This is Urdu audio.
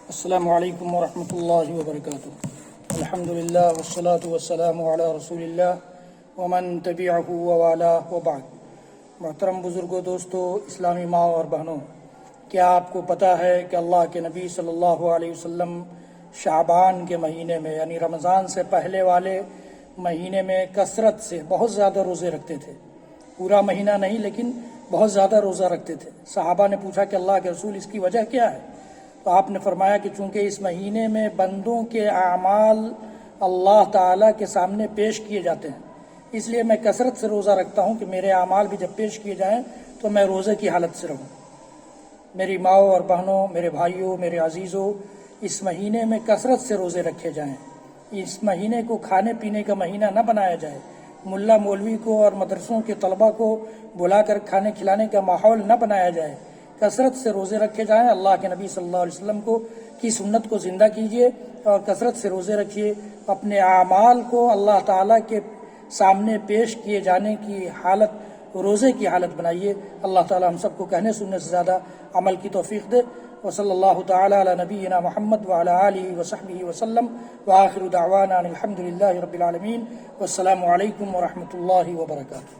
السلام علیکم ورحمۃ اللہ وبرکاتہ۔ الحمد للہ والصلاة والسلام علی رسول اللہ ومن تبعہ ووالاہ وبعد۔ محترم بزرگوں، دوستو، اسلامی ماں اور بہنوں، کیا آپ کو پتہ ہے کہ اللہ کے نبی صلی اللہ علیہ وسلم شعبان کے مہینے میں یعنی رمضان سے پہلے والے مہینے میں کثرت سے بہت زیادہ روزے رکھتے تھے؟ پورا مہینہ نہیں لیکن بہت زیادہ روزہ رکھتے تھے۔ صحابہ نے پوچھا کہ اللہ کے رسول اس کی وجہ کیا ہے؟ تو آپ نے فرمایا کہ چونکہ اس مہینے میں بندوں کے اعمال اللہ تعالیٰ کے سامنے پیش کیے جاتے ہیں، اس لیے میں کثرت سے روزہ رکھتا ہوں کہ میرے اعمال بھی جب پیش کیے جائیں تو میں روزے کی حالت سے رہوں۔ میری ماؤں اور بہنوں، میرے بھائیوں، میرے عزیزوں، اس مہینے میں کثرت سے روزے رکھے جائیں۔ اس مہینے کو کھانے پینے کا مہینہ نہ بنایا جائے۔ ملا مولوی کو اور مدرسوں کے طلباء کو بلا کر کھانے کھلانے کا ماحول نہ بنایا جائے۔ کثرت سے روزے رکھے جائیں۔ اللہ کے نبی صلی اللہ علیہ وسلم کی سنت کو زندہ کیجیے اور کثرت سے روزے رکھیے۔ اپنے اعمال کو اللہ تعالیٰ کے سامنے پیش کیے جانے کی حالت روزے کی حالت بنائیے۔ اللہ تعالیٰ ہم سب کو کہنے سننے سے زیادہ عمل کی توفیق دے۔ وصلی اللہ تعالیٰ علی نبینا محمد وعلی آلہ وصحبہ وسلم وآخر دعوانا الحمد للہ رب العالمین۔ والسلام علیکم ورحمۃ اللہ وبرکاتہ۔